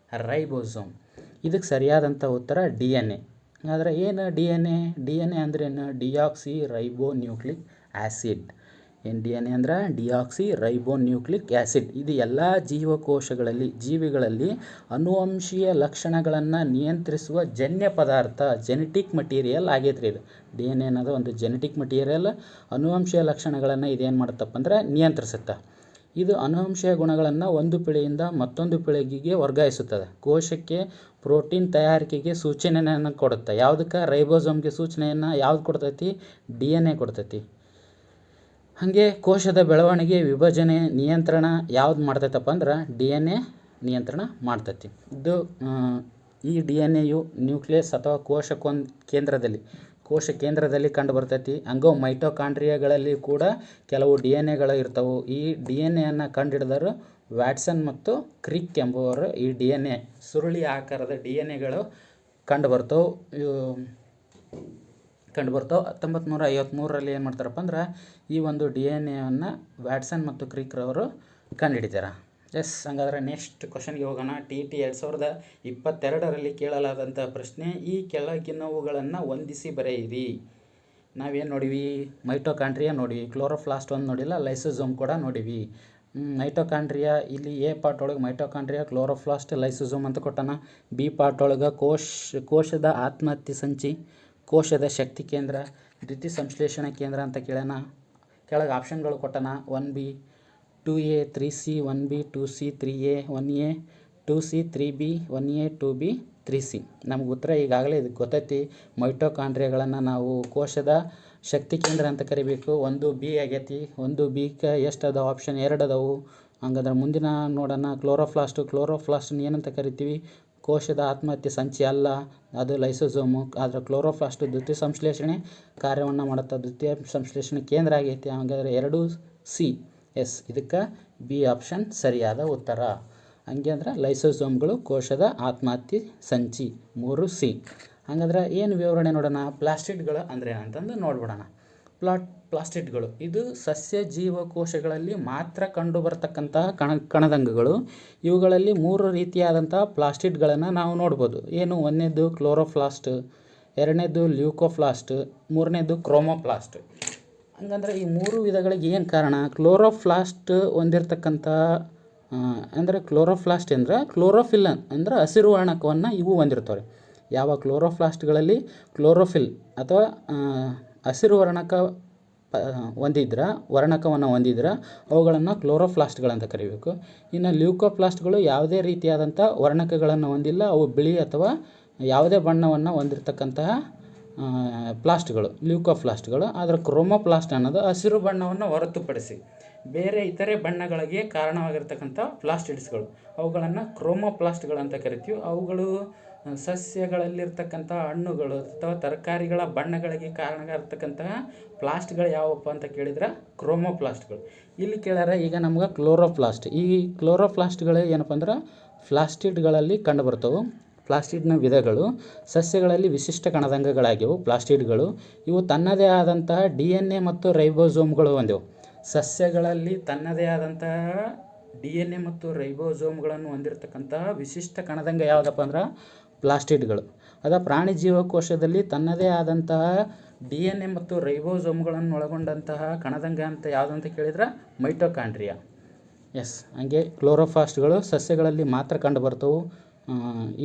S1: ರೈಬೋಸೋಮ್. ಇದಕ್ಕೆ ಸರಿಯಾದಂಥ ಉತ್ತರ DNA. ಆದರೆ ಏನು DNA ಅಂದ್ರೇನು? Deoxy ribonucleic acid. ಏನು DNA ಅಂದ್ರೆ? Deoxy ribonucleic acid. ಇದು ಎಲ್ಲ ಜೀವಿಗಳಲ್ಲಿ ಅನುವಂಶೀಯ ಲಕ್ಷಣಗಳನ್ನು ನಿಯಂತ್ರಿಸುವ ಜನ್ಯ ಪದಾರ್ಥ, ಜೆನೆಟಿಕ್ ಮಟೀರಿಯಲ್ ಆಗೈತ್ರಿ ಇದು. DNA ಅನ್ನೋದು ಒಂದು ಜೆನೆಟಿಕ್ ಮಟೀರಿಯಲ್. ಅನುವಂಶೀಯ ಲಕ್ಷಣಗಳನ್ನು ಇದೇನು ಮಾಡುತ್ತಪ್ಪ ಅಂದ್ರೆ ನಿಯಂತ್ರಿಸುತ್ತೆ. ಇದು ಅನುವಂಶೀಯ ಗುಣಗಳನ್ನು ಒಂದು ಪೀಳಿಗೆಯಿಂದ ಮತ್ತೊಂದು ಪೀಳಿಗೆಗೆ ವರ್ಗಾಯಿಸುತ್ತದೆ. ಕೋಶಕ್ಕೆ ಪ್ರೋಟೀನ್ ತಯಾರಿಕೆಗೆ ಸೂಚನೆಯನ್ನು ಕೊಡುತ್ತೆ. ಯಾವುದಕ್ಕೆ? ರೈಬೋಸೋಮ್ಗೆ ಸೂಚನೆಯನ್ನು ಯಾವ್ದು ಕೊಡ್ತೈತಿ? DNA ಕೊಡ್ತೈತಿ. ಹಾಗೆ ಕೋಶದ ಬೆಳವಣಿಗೆ, ವಿಭಜನೆ, ನಿಯಂತ್ರಣ ಯಾವ್ದು ಮಾಡ್ತೈತಪ್ಪ ಅಂದ್ರೆ DNA ನಿಯಂತ್ರಣ ಮಾಡ್ತೈತಿ. ಇದು ಈ DNAಯು ನ್ಯೂಕ್ಲಿಯಸ್ ಅಥವಾ ಕೋಶ ಕೇಂದ್ರದಲ್ಲಿ ಕಂಡು ಬರ್ತೈತಿ. ಹಂಗೆ ಮೈಟೊಕಾಂಡ್ರಿಯಾಗಳಲ್ಲಿ ಕೂಡ ಕೆಲವು DNAಗಳು ಇರ್ತವೆ. ಈ DNAಯನ್ನು ಕಂಡುಹಿಡಿದವರು ವ್ಯಾಟ್ಸನ್ ಮತ್ತು ಕ್ರಿಕ್ ಎಂಬುವರು. ಈ DNA ಸುರುಳಿ ಆಕಾರದ DNAಗಳು ಕಂಡು ಬರ್ತವೆ. 1953ರಲ್ಲಿ ಏನು ಮಾಡ್ತಾರಪ್ಪ ಅಂದ್ರೆ ಈ ಒಂದು DNAವನ್ನು ವ್ಯಾಟ್ಸನ್ ಮತ್ತು ಕ್ರಿಕ್ ರವರು ಕಂಡುಹಿಡಿತಾರೆ. ಎಸ್. ಹಂಗಾದ್ರೆ ನೆಕ್ಸ್ಟ್ ಕ್ವಶನ್ಗೆ ಹೋಗೋಣ. TET 2022ರಲ್ಲಿ ಕೇಳಲಾದಂಥ ಪ್ರಶ್ನೆ: ಈ ಕೆಳಗಿನವುಗಳನ್ನು ಹೊಂದಿಸಿ ಬರೆಯಿರಿ. ನಾವೇನು ನೋಡಿವಿ? ಮೈಟೊಕಾಂಡ್ರಿಯಾ ನೋಡಿವಿ, ಕ್ಲೋರೋಪ್ಲಾಸ್ಟ್ ಒಂದು ನೋಡಿಲ್ಲ, ಲೈಸೋಸೋಮ್ ಕೂಡ ನೋಡಿವಿ. ಮೈಟೊಕಾಂಡ್ರಿಯಾ ಇಲ್ಲಿ ಎ ಪಾರ್ಟ್ ಒಳಗೆ ಮೈಟೊಕಾಂಡ್ರಿಯಾ, ಕ್ಲೋರೋಪ್ಲಾಸ್ಟ್, ಲೈಸೋಸೋಮ್ ಅಂತ ಕೊಟ್ಟಾನ. ಬಿ ಪಾರ್ಟ್ ಒಳಗೆ ಕೋಶದ ಆತ್ಮಹತ್ಯೆ ಸಂಚಿ, ಕೋಶದ ಶಕ್ತಿ ಕೇಂದ್ರ, ದ್ಯುತಿ ಸಂಶ್ಲೇಷಣಾ ಕೇಂದ್ರ ಅಂತ ಕೇಳೋಣ. ಕೆಳಗೆ ಆಪ್ಷನ್ಗಳು ಕೊಟ್ಟಾನ: 1B 2A 3C, 1B 2C 3A 1A, 2C 3B 1A 2B 3C. ನಮ್ಗೆ ಉತ್ತರ ಈಗಾಗಲೇ ಇದಕ್ಕೆ ಗೊತ್ತೈತಿ. ಮೈಟೊಕಾಂಡ್ರಿಯಾಗಳನ್ನು ನಾವು ಕೋಶದ ಶಕ್ತಿ ಕೇಂದ್ರ ಅಂತ ಕರಿಬೇಕು. 1B ಆಗೈತಿ. 1Bಗೆ ಎಷ್ಟು ಅದಾವೆ? ಆಪ್ಷನ್ 2 ಅದಾವು. ಹಂಗಂದ್ರೆ ಮುಂದಿನ ನೋಡೋಣ. ಕ್ಲೋರೋಪ್ಲಾಸ್ಟನ್ನು ಏನಂತ ಕರಿತೀವಿ? ಕೋಶದ ಆತ್ಮಹತ್ಯೆ ಸಂಚಿ ಅಲ್ಲ, ಅದು ಲೈಸೋಸೋಮು. ಆದರೆ ಕ್ಲೋರೋಪ್ಲಾಸ್ಟ್ ದ್ಯುತಿ ಸಂಶ್ಲೇಷಣೆ ಕಾರ್ಯವನ್ನು ಮಾಡುತ್ತೆ, ದ್ಯುತೀಯ ಸಂಶ್ಲೇಷಣೆ ಕೇಂದ್ರ ಆಗೈತಿ. ಹಾಗಾದರೆ 2C. ಎಸ್. ಇದಕ್ಕೆ ಬಿ ಆಪ್ಷನ್ ಸರಿಯಾದ ಉತ್ತರ. ಹಂಗೆ ಅಂದ್ರೆ ಲೈಸೋಸೋಮ್ಗಳು ಕೋಶದ ಆತ್ಮಹತ್ಯೆ ಸಂಚಿ. 3C. ಹಾಗಾದ್ರೆ ಏನು ವಿವರಣೆ ನೋಡೋಣ. ಪ್ಲಾಸ್ಟಿಡ್ಗಳು ಅಂದರೆ ಏನಂತಂದು ನೋಡ್ಬಿಡೋಣ. ಪ್ಲಾಸ್ಟಿಡ್ಗಳು ಇದು ಸಸ್ಯ ಜೀವಕೋಶಗಳಲ್ಲಿ ಮಾತ್ರ ಕಂಡು ಬರ್ತಕ್ಕಂತಹ ಕಣದಂಗಗಳು. ಇವುಗಳಲ್ಲಿ 3 ರೀತಿಯಾದಂತಹ ಪ್ಲಾಸ್ಟಿಡ್ಗಳನ್ನು ನಾವು ನೋಡ್ಬೋದು. ಏನು? 1ನೇದು ಕ್ಲೋರೋಪ್ಲಾಸ್ಟ್, 2ನೇದು ಲ್ಯೂಕೋಪ್ಲಾಸ್ಟ್, 3ನೇದು ಕ್ರೋಮೋಪ್ಲಾಸ್ಟ್. ಹಂಗಂದ್ರೆ ಈ 3 ವಿಧಗಳಿಗೆ ಏನು ಕಾರಣ? ಕ್ಲೋರೋಪ್ಲಾಸ್ಟ್ ಹೊಂದಿರತಕ್ಕಂಥ ಅಂದರೆ ಕ್ಲೋರೋಪ್ಲಾಸ್ಟ್ ಅಂದರೆ ಕ್ಲೋರೋಫಿಲ್ ಅಂದರೆ ಹಸಿರು ವರ್ಣಕವನ್ನು ಇವು ಹೊಂದಿರ್ತವೆ. ಯಾವ ಕ್ಲೋರೋಪ್ಲಾಸ್ಟ್ಗಳಲ್ಲಿ ಕ್ಲೋರೋಫಿಲ್ ಅಥವಾ ಹಸಿರು ವರ್ಣಕವನ್ನು ಹೊಂದಿದ್ರೆ ಅವುಗಳನ್ನು ಕ್ಲೋರೋಪ್ಲಾಸ್ಟ್ಗಳಂತ ಕರಿಬೇಕು. ಇನ್ನು ಲ್ಯೂಕೋಪ್ಲಾಸ್ಟ್ಗಳು ಯಾವುದೇ ರೀತಿಯಾದಂಥ ವರ್ಣಕಗಳನ್ನು ಹೊಂದಿಲ್ಲ, ಅವು ಬಿಳಿ ಅಥವಾ ಯಾವುದೇ ಬಣ್ಣವನ್ನು ಹೊಂದಿರತಕ್ಕಂತಹ ಪ್ಲಾಸ್ಟ್ಗಳು ಲ್ಯೂಕೋಪ್ಲಾಸ್ಟ್ಗಳು. ಆದರೆ ಕ್ರೋಮೋಪ್ಲಾಸ್ಟ್ ಅನ್ನೋದು ಹಸಿರು ಬಣ್ಣವನ್ನು ಹೊರತುಪಡಿಸಿ ಬೇರೆ ಇತರೆ ಬಣ್ಣಗಳಿಗೆ ಕಾರಣವಾಗಿರ್ತಕ್ಕಂಥ ಪ್ಲಾಸ್ಟಿಡ್ಸ್ಗಳು, ಅವುಗಳನ್ನು ಕ್ರೋಮೋಪ್ಲಾಸ್ಟ್ಗಳಂತ ಕರಿತೀವಿ. ಅವುಗಳು ಸಸ್ಯಗಳಲ್ಲಿರ್ತಕ್ಕಂಥ ಹಣ್ಣುಗಳು ಅಥವಾ ತರಕಾರಿಗಳ ಬಣ್ಣಗಳಿಗೆ ಕಾರಣವಾಗಿರ್ತಕ್ಕಂತಹ ಪ್ಲಾಸ್ಟ್ಗಳು ಯಾವಪ್ಪ ಅಂತ ಕೇಳಿದ್ರೆ ಕ್ರೋಮೋಪ್ಲಾಸ್ಟ್ಗಳು. ಇಲ್ಲಿ ಕೇಳ್ಯಾರ ಈಗ ನಮ್ಗೆ ಕ್ಲೋರೋಪ್ಲಾಸ್ಟ್. ಈ ಕ್ಲೋರೋಪ್ಲಾಸ್ಟ್ಗಳು ಏನಪ್ಪ ಅಂದ್ರೆ ಪ್ಲಾಸ್ಟಿಡ್ಗಳಲ್ಲಿ ಕಂಡುಬರ್ತವೆ. ಪ್ಲಾಸ್ಟಿಡ್ನ ವಿಧಗಳು. ಸಸ್ಯಗಳಲ್ಲಿ ವಿಶಿಷ್ಟ ಕಣದಂಗಗಳಾಗಿವೆ ಪ್ಲಾಸ್ಟಿಡ್ಗಳು. ಇವು ತನ್ನದೇ ಆದಂತಹ DNA ಮತ್ತು ರೈಬೋಸೋಮ್ಗಳು ಹೊಂದಿವೆ. ಸಸ್ಯಗಳಲ್ಲಿ ತನ್ನದೇ ಆದಂತಹ DNA ಮತ್ತು ರೈಬೋಸೋಮ್ಗಳನ್ನು ಹೊಂದಿರತಕ್ಕಂತಹ ವಿಶಿಷ್ಟ ಕಣದಂಗ ಯಾವುದಪ್ಪ ಅಂದ್ರೆ ಪ್ಲಾಸ್ಟಿಡ್ಗಳು. ಪ್ರಾಣಿ ಜೀವಕೋಶದಲ್ಲಿ ತನ್ನದೇ ಆದಂತಹ DNA ಮತ್ತು ರೈಬೋಸೋಮ್ಗಳನ್ನು ಒಳಗೊಂಡಂತಹ ಕಣದಂಗ ಅಂತ ಯಾವುದಂತ ಕೇಳಿದ್ರೆ ಮೈಟೊಕಾಂಡ್ರಿಯಾ. ಹಂಗೆ ಕ್ಲೋರೋಫಾಸ್ಟ್ಗಳು ಸಸ್ಯಗಳಲ್ಲಿ ಮಾತ್ರ ಕಂಡುಬರ್ತವೆ.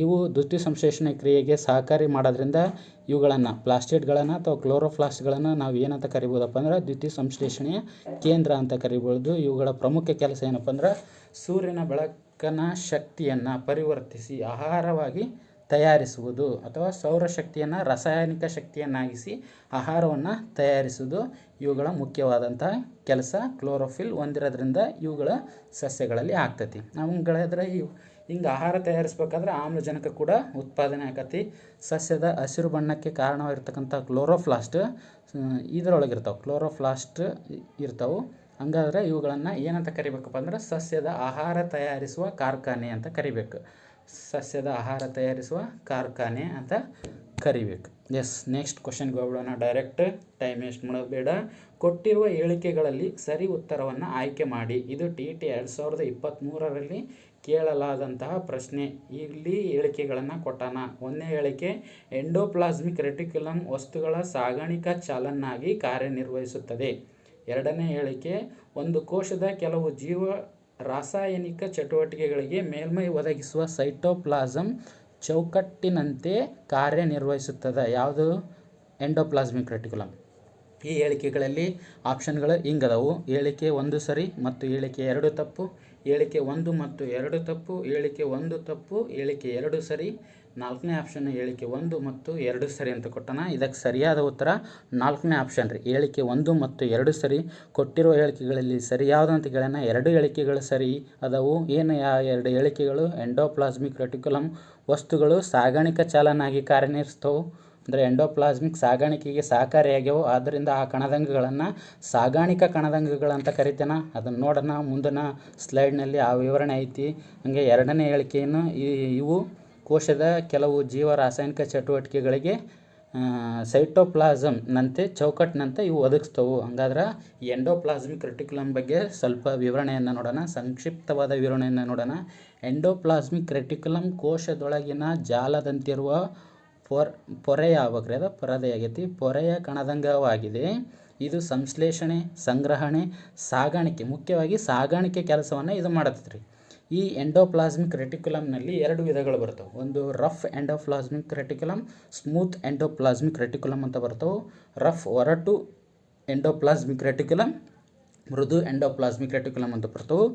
S1: ಇವು ದ್ಯುತಿ ಸಂಶ್ಲೇಷಣೆ ಕ್ರಿಯೆಗೆ ಸಹಕಾರಿ ಮಾಡೋದ್ರಿಂದ ಇವುಗಳನ್ನು ಪ್ಲಾಸ್ಟಿಡ್ಗಳನ್ನು ಅಥವಾ ಕ್ಲೋರೋಫ್ಲಾಸ್ಟ್ಗಳನ್ನು ನಾವು ಏನಂತ ಕರಿಬೋದಪ್ಪ ಅಂದ್ರೆ ದ್ಯುತಿ ಸಂಶ್ಲೇಷಣೆಯ ಕೇಂದ್ರ ಅಂತ ಕರಿಬೋದು. ಇವುಗಳ ಪ್ರಮುಖ ಕೆಲಸ ಏನಪ್ಪ ಅಂದ್ರೆ ಸೂರ್ಯನ ಬೆಳಕನ ಶಕ್ತಿಯನ್ನು ಪರಿವರ್ತಿಸಿ ಆಹಾರವಾಗಿ ತಯಾರಿಸುವುದು ಅಥವಾ ಸೌರಶಕ್ತಿಯನ್ನು ರಾಸಾಯನಿಕ ಶಕ್ತಿಯನ್ನಾಗಿಸಿ ಆಹಾರವನ್ನು ತಯಾರಿಸುವುದು ಇವುಗಳ ಮುಖ್ಯವಾದಂತಹ ಕೆಲಸ. ಕ್ಲೋರೋಫಿಲ್ ಹೊಂದಿರೋದ್ರಿಂದ ಇವುಗಳ ಸಸ್ಯಗಳಲ್ಲಿ ಆಗ್ತೈತಿ. ನಮ್ಗಳಿದ್ರೆ ಹಿಂಗೆ ಆಹಾರ ತಯಾರಿಸ್ಬೇಕಾದ್ರೆ ಆಮ್ಲಜನಕ ಕೂಡ ಉತ್ಪಾದನೆ ಆಕತಿ. ಸಸ್ಯದ ಹಸಿರು ಬಣ್ಣಕ್ಕೆ ಕಾರಣವಾಗಿರ್ತಕ್ಕಂಥ ಕ್ಲೋರೋಫ್ಲಾಸ್ಟ್ ಕ್ಲೋರೋಫ್ಲಾಸ್ಟ್ ಇರ್ತಾವೆ. ಹಂಗಾದ್ರೆ ಇವುಗಳನ್ನು ಏನಂತ ಕರಿಬೇಕಪ್ಪ ಅಂದ್ರೆ ಸಸ್ಯದ ಆಹಾರ ತಯಾರಿಸುವ ಕಾರ್ಖಾನೆ ಅಂತ ಕರಿಬೇಕು. ಸಸ್ಯದ ಆಹಾರ ತಯಾರಿಸುವ ಕಾರ್ಖಾನೆ ಅಂತ ಕರಿಬೇಕು. ನೆಕ್ಸ್ಟ್ ಕ್ವಶನ್ಗೆ ಹೋಗೋಣ. ಡೈರೆಕ್ಟ್ ಟೈಮ್ ವೇಸ್ಟ್ ಮಾಡೋದು ಬೇಡ. ಕೊಟ್ಟಿರುವ ಹೇಳಿಕೆಗಳಲ್ಲಿ ಸರಿ ಉತ್ತರವನ್ನು ಆಯ್ಕೆ ಮಾಡಿ. ಇದು TET 2023ರಲ್ಲಿ ಕೇಳಲಾದಂತಹ ಪ್ರಶ್ನೆ. ಇಲ್ಲಿ ಹೇಳಿಕೆಗಳನ್ನು ಕೊಟ್ಟಾನ. ಒಂದನೇ ಹೇಳಿಕೆ, ಎಂಡೋಪ್ಲಾಸ್ಮಿಕ್ ರೆಟಿಕ್ಯುಲಮ್ ವಸ್ತುಗಳ ಸಾಗಾಣಿಕಾ ಚಾಲನ್ನಾಗಿ ಕಾರ್ಯನಿರ್ವಹಿಸುತ್ತದೆ. ಎರಡನೇ ಹೇಳಿಕೆ, ಒಂದು ಕೋಶದ ಕೆಲವು ಜೀವ ರಾಸಾಯನಿಕ ಚಟುವಟಿಕೆಗಳಿಗೆ ಮೇಲ್ಮೈ ಒದಗಿಸುವ ಸೈಟೋಪ್ಲಾಸಂ ಚೌಕಟ್ಟಿನಂತೆ ಕಾರ್ಯನಿರ್ವಹಿಸುತ್ತದೆ. ಯಾವುದು? Endoplasmic reticulum. ಈ ಹೇಳಿಕೆಗಳಲ್ಲಿ ಆಪ್ಷನ್ಗಳು ಹಿಂಗದವು. ಹೇಳಿಕೆ 1 ಸರಿ ಮತ್ತು ಹೇಳಿಕೆ 2 ತಪ್ಪು. ಹೇಳಿಕೆ 1 ಮತ್ತು 2 ತಪ್ಪು. ಹೇಳಿಕೆ 1 ತಪ್ಪು, ಹೇಳಿಕೆ 2 ಸರಿ. 4ನೇ ಆಪ್ಷನ್ ಹೇಳಿಕೆ 1 ಮತ್ತು 2 ಸರಿ ಅಂತ ಕೊಟ್ಟಾನ. ಇದಕ್ಕೆ ಸರಿಯಾದ ಉತ್ತರ 4ನೇ ಆಪ್ಷನ್ ರೀ. ಹೇಳಿಕೆ 1 ಮತ್ತು 2 ಸರಿ. ಕೊಟ್ಟಿರುವ ಹೇಳಿಕೆಗಳಲ್ಲಿ ಸರಿ ಯಾವುದು ಅಂತ ಕೇಳೋಣ. 2 ಹೇಳಿಕೆಗಳು ಸರಿ ಅದವು. ಏನು 2 ಹೇಳಿಕೆಗಳು? ಎಂಡೋಪ್ಲಾಸ್ಮಿಕ್ ರೆಟಿಕ್ಯುಲಮ್ ವಸ್ತುಗಳು ಸಾಗಾಣಿಕಾ ಚಾಲನಾಗಿ ಕಾರ್ಯನಿರ್ವಹಿಸ್ತವೆ. ಅಂದರೆ ಎಂಡೋಪ್ಲಾಸ್ಮಿಕ್ ಸಾಗಾಣಿಕೆಗೆ ಸಹಕಾರಿಯಾಗ್ಯವು. ಆದ್ದರಿಂದ ಆ ಕಣದಂಗಗಳನ್ನು ಸಾಗಾಣಿಕಾ ಕಣದಂಗಗಳಂತ ಕರಿತೇನೆ. ಅದನ್ನು ನೋಡೋಣ ಮುಂದಿನ ಸ್ಲೈಡ್ನಲ್ಲಿ ಆ ವಿವರಣೆ ಐತಿ. ಹಾಗೆ ಎರಡನೇ ಹೇಳಿಕೆಯನ್ನು ಇವು ಕೋಶದ ಕೆಲವು ಜೀವ ರಾಸಾಯನಿಕ ಚಟುವಟಿಕೆಗಳಿಗೆ ಸೈಟೋಪ್ಲಾಸಮ್ನಂತೆ ಚೌಕಟ್ಟಿನಂತೆ ಇವು ಒದಗಿಸ್ತವೆ. ಹಂಗಾದ್ರೆ ಈ ಎಂಡೋಪ್ಲಾಸ್ಮಿಕ್ ರೆಟಿಕ್ಯುಲಮ್ ಬಗ್ಗೆ ಸ್ವಲ್ಪ ವಿವರಣೆಯನ್ನು ನೋಡೋಣ, ಸಂಕ್ಷಿಪ್ತವಾದ ವಿವರಣೆಯನ್ನು ನೋಡೋಣ. ಎಂಡೋಪ್ಲಾಸ್ಮಿಕ್ ರೆಟಿಕ್ಯುಲಮ್ ಕೋಶದೊಳಗಿನ ಜಾಲದಂತಿರುವ ಪೊರೆಯ ಪರದೆಯಾಗೈತಿ. ಪೊರೆಯ ಕಣದಂಗವಾಗಿದೆ. ಇದು ಸಂಶ್ಲೇಷಣೆ, ಸಂಗ್ರಹಣೆ, ಸಾಗಾಣಿಕೆ, ಮುಖ್ಯವಾಗಿ ಸಾಗಾಣಿಕೆ ಕೆಲಸವನ್ನು ಇದು ಮಾಡತ್ತೈತ್ರಿ. ಈ ಎಂಡೋಪ್ಲಾಸ್ಮಿಕ್ ರೆಟಿಕ್ಯುಲಮ್ನಲ್ಲಿ 2 ವಿಧಗಳು ಬರ್ತವೆ. ಒಂದು rough endoplasmic reticulum, smooth endoplasmic reticulum ಅಂತ ಬರ್ತವೆ. ರಫ್ ಒರಟು ಎಂಡೋಪ್ಲಾಸ್ಮಿಕ್ ರೆಟಿಕ್ಯುಲಮ್, ಮೃದು ಎಂಡೋಪ್ಲಾಸ್ಮಿಕ್ ರೆಟಿಕ್ಯುಲಮ್ ಅಂತ ಬರ್ತವೆ.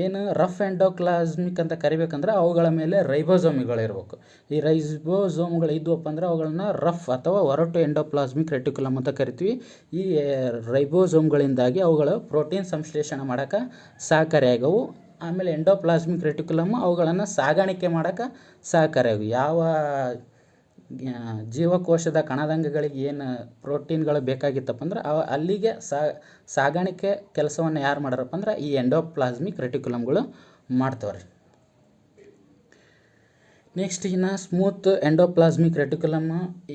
S1: ಏನು ರಫ್ ಎಂಡೋಪ್ಲಾಸ್ಮಿಕ್ ಅಂತ ಕರಿಬೇಕಂದ್ರೆ ಅವುಗಳ ಮೇಲೆ ರೈಬೋಸೋಮ್ಗಳಿರ್ಬೇಕು. ಈ ರೈಬೋಸೋಮ್ಗಳು ಇದ್ವಪ್ಪ ಅಂದ್ರೆ ಅವುಗಳನ್ನ ರಫ್ ಅಥವಾ ಒರಟು ಎಂಡೋಪ್ಲಾಸ್ಮಿಕ್ ರೆಟಿಕ್ಯುಲಮ್ ಅಂತ ಕರಿತೀವಿ. ಈ ರೈಬೋಸೋಮ್ಗಳಿಂದಾಗಿ ಅವುಗಳು ಪ್ರೋಟೀನ್ ಸಂಶ್ಲೇಷಣೆ ಮಾಡೋಕ್ಕೆ ಸಹಕಾರಿಯಾಗವು. ಆಮೇಲೆ ಎಂಡೋಪ್ಲಾಸ್ಮಿಕ್ ರೆಟಿಕ್ಯುಲಮ್ ಅವುಗಳನ್ನು ಸಾಗಾಣಿಕೆ ಮಾಡೋಕ್ಕೆ ಸಹಕಾರಿಯಾಗವು. ಯಾವ ಜೀವಕೋಶದ ಕಣದಂಗಗಳಿಗೆ ಏನು ಪ್ರೋಟೀನ್ಗಳು ಬೇಕಾಗಿತ್ತಪ್ಪ ಅಂದ್ರೆ ಅಲ್ಲಿಗೆ ಸಾಗಾಣಿಕೆ ಕೆಲಸವನ್ನು ಯಾರು ಮಾಡ್ಯಾರಪ್ಪ ಅಂದ್ರೆ ಈ ಎಂಡೋಪ್ಲಾಸ್ಮಿಕ್ ರೆಟಿಕ್ಯುಲಮ್ಗಳು ಮಾಡ್ತವ್ರಿ. ನೆಕ್ಸ್ಟ್ ಇನ್ನು ಸ್ಮೂತ್ ಎಂಡೋಪ್ಲಾಸ್ಮಿಕ್ ರೆಟಿಕ್ಯುಲಮ್,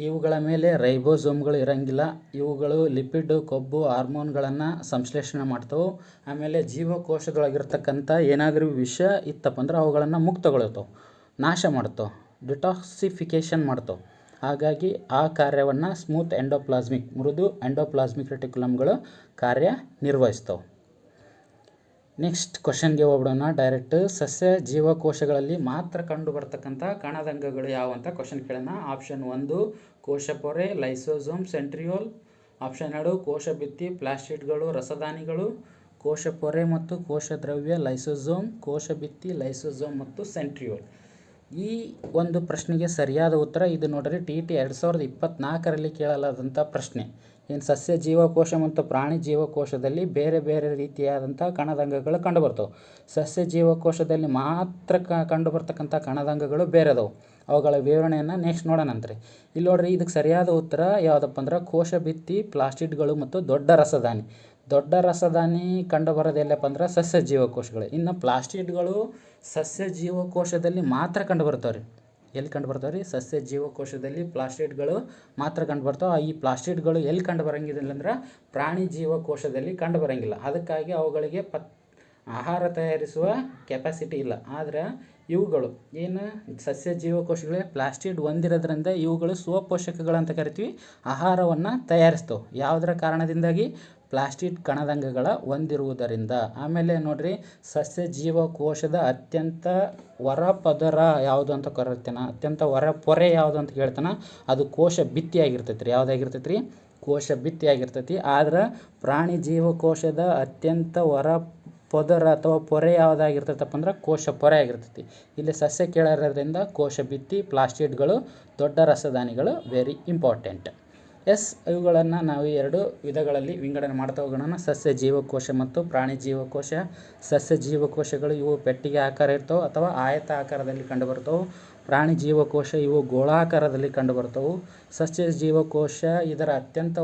S1: ಇವುಗಳ ಮೇಲೆ ರೈಬೋಸೋಮ್ಗಳು ಇರೋಂಗಿಲ್ಲ. ಇವುಗಳು ಲಿಪಿಡ್, ಕೊಬ್ಬು, ಹಾರ್ಮೋನ್ಗಳನ್ನು ಸಂಶ್ಲೇಷಣೆ ಮಾಡ್ತವೆ. ಆಮೇಲೆ ಜೀವಕೋಶದೊಳಗಿರ್ತಕ್ಕಂಥ ಏನಾದರೂ ವಿಷ ಇತ್ತಪ್ಪ ಅಂದ್ರೆ ಅವುಗಳನ್ನು ಮುಕ್ತಗೊಳ್ತಾವೆ, ನಾಶ ಮಾಡ್ತಾವೆ, ಡಿಟಾಕ್ಸಿಫಿಕೇಷನ್ ಮಾಡ್ತಾವೆ. ಹಾಗಾಗಿ ಆ ಕಾರ್ಯವನ್ನು ಸ್ಮೂತ್ ಎಂಡೋಪ್ಲಾಸ್ಮಿಕ್, ಮೃದು ಎಂಡೋಪ್ಲಾಸ್ಮಿಕ್ ರೆಟಿಕ್ಯುಲಮ್ಗಳು ಕಾರ್ಯನಿರ್ವಹಿಸ್ತವೆ. ನೆಕ್ಸ್ಟ್ ಕ್ವಶನ್ಗೆ ಹೋಗ್ಬಿಡೋಣ ಡೈರೆಕ್ಟ್. ಸಸ್ಯ ಜೀವಕೋಶಗಳಲ್ಲಿ ಮಾತ್ರ ಕಂಡು ಬರ್ತಕ್ಕಂಥ ಕಣದಂಗಗಳು ಯಾವ ಅಂತ ಕ್ವಶನ್ ಕೇಳೋಣ. ಆಪ್ಷನ್ 1 ಕೋಶಪೊರೆ, ಲೈಸೋಸೋಮ್, ಸೆಂಟ್ರಿಯೋಲ್. ಆಪ್ಷನ್ 2 ಕೋಶಭಿತ್ತಿ, ಪ್ಲಾಸ್ಟಿಡ್ಗಳು, ರಸದಾನಿಗಳು. ಕೋಶಪೊರೆ ಮತ್ತು ಕೋಶದ್ರವ್ಯ, ಲೈಸೋಸೋಮ್. ಕೋಶಭಿತ್ತಿ, ಲೈಸೋಸೋಮ್ ಮತ್ತು ಸೆಂಟ್ರಿಯೋಲ್. ಈ ಒಂದು ಪ್ರಶ್ನೆಗೆ ಸರಿಯಾದ ಉತ್ತರ ಇದು ನೋಡ್ರಿ. TET 2024ರಲ್ಲಿ ಕೇಳಲಾದಂಥ ಪ್ರಶ್ನೆ. ಏನು ಸಸ್ಯ ಜೀವಕೋಶ ಮತ್ತು ಪ್ರಾಣಿ ಜೀವಕೋಶದಲ್ಲಿ ಬೇರೆ ಬೇರೆ ರೀತಿಯಾದಂಥ ಕಣದಂಗಗಳು ಕಂಡುಬರ್ತವೆ. ಸಸ್ಯ ಜೀವಕೋಶದಲ್ಲಿ ಮಾತ್ರ ಕಂಡುಬರ್ತಕ್ಕಂಥ ಕಣದಂಗಗಳು ಬೇರೆ ಅದಾವೆ. ಅವುಗಳ ವಿವರಣೆಯನ್ನು ನೆಕ್ಸ್ಟ್ ನೋಡೋಣಂತ್ರಿ. ಇಲ್ಲಿ ನೋಡ್ರಿ, ಇದಕ್ಕೆ ಸರಿಯಾದ ಉತ್ತರ ಯಾವುದಪ್ಪ ಅಂದ್ರೆ ಕೋಶಭಿತ್ತಿ, ಪ್ಲಾಸ್ಟಿಡ್ಗಳು ಮತ್ತು ದೊಡ್ಡ ರಸದಾನಿ. ದೊಡ್ಡ ರಸದಾನಿ ಕಂಡುಬರೋದು ಎಲ್ಲಪ್ಪ ಅಂದ್ರೆ ಸಸ್ಯ ಜೀವಕೋಶಗಳು. ಇನ್ನು ಪ್ಲಾಸ್ಟಿಡ್ಗಳು ಸಸ್ಯ ಜೀವಕೋಶದಲ್ಲಿ ಮಾತ್ರ ಕಂಡುಬರ್ತಾವೆ ರೀ. ಎಲ್ಲಿ ಕಂಡು ಬರ್ತಾವೆ ರೀ? ಸಸ್ಯ ಜೀವಕೋಶದಲ್ಲಿ ಪ್ಲಾಸ್ಟಿಡ್ಗಳು ಮಾತ್ರ ಕಂಡು ಬರ್ತಾವೆ. ಈ ಪ್ಲಾಸ್ಟಿಡ್ಗಳು ಎಲ್ಲಿ ಕಂಡು ಬರೋಂಗಿಲ್ಲ ಅಂದ್ರೆ ಪ್ರಾಣಿ ಜೀವಕೋಶದಲ್ಲಿ ಕಂಡು ಬರೋಂಗಿಲ್ಲ. ಅದಕ್ಕಾಗಿ ಅವುಗಳಿಗೆ ಆಹಾರ ತಯಾರಿಸುವ ಕೆಪಾಸಿಟಿ ಇಲ್ಲ. ಆದರೆ ಇವುಗಳು ಏನು ಸಸ್ಯ ಜೀವಕೋಶಗಳೇ ಪ್ಲಾಸ್ಟಿಡ್ ಹೊಂದಿರೋದ್ರಿಂದ ಇವುಗಳು ಸ್ವಪೋಷಕಗಳಂತ ಕರಿತೀವಿ, ಆಹಾರವನ್ನು ತಯಾರಿಸ್ತವೆ. ಯಾವುದರ ಕಾರಣದಿಂದಾಗಿ? ಪ್ಲಾಸ್ಟಿಡ್ ಕಣದಂಗಗಳ ಹೊಂದಿರುವುದರಿಂದ. ಆಮೇಲೆ ನೋಡ್ರಿ, ಸಸ್ಯ ಜೀವಕೋಶದ ಅತ್ಯಂತ ಹೊರಪದರ ಯಾವುದು ಅಂತ ಕರಿತಾನೆ, ಅತ್ಯಂತ ಹೊರ ಪೊರೆ ಯಾವುದು ಅಂತ ಕೇಳ್ತಾನೆ, ಅದು ಕೋಶ ಭಿತ್ತಿಯಾಗಿರ್ತೈತೆ ರೀ. ಯಾವುದಾಗಿರ್ತೈತೆ ರೀ? ಕೋಶ ಭಿತ್ತಿಯಾಗಿರ್ತೈತಿ. ಆದ್ರೆ ಪ್ರಾಣಿ ಜೀವಕೋಶದ ಅತ್ಯಂತ ಹೊರ ಪದರ ಅಥವಾ ಪೊರೆ ಯಾವುದಾಗಿರ್ತೈತಪ್ಪ ಅಂದ್ರೆ ಕೋಶ ಪೊರೆ ಆಗಿರ್ತೈತಿ. ಇಲ್ಲಿ ಸಸ್ಯ ಕೇಳಿರೋದ್ರಿಂದ ಕೋಶ ಭಿತ್ತಿ, ಪ್ಲಾಸ್ಟಿಡ್ಗಳು, ದೊಡ್ಡ ರಸದಾನಿಗಳು ವೆರಿ ಇಂಪಾರ್ಟೆಂಟ್. ಇವುಗಳನ್ನು ನಾವು 2 ವಿಧಗಳಲ್ಲಿ ವಿಂಗಡಣೆ ಮಾಡ್ತಾ ಹೋಗೋಣ. ಸಸ್ಯ ಜೀವಕೋಶ ಮತ್ತು ಪ್ರಾಣಿ ಜೀವಕೋಶ. ಸಸ್ಯ ಜೀವಕೋಶಗಳು ಇವು ಪೆಟ್ಟಿಗೆ ಆಕಾರ ಇರ್ತವೆ ಅಥವಾ ಆಯತ ಆಕಾರದಲ್ಲಿ ಕಂಡುಬರ್ತವೆ. ಪ್ರಾಣಿ ಜೀವಕೋಶ ಇವು ಗೋಳಾಕಾರದಲ್ಲಿ ಕಂಡುಬರ್ತವೆ. ಸಸ್ಯ ಜೀವಕೋಶ ಇದರ ಅತ್ಯಂತ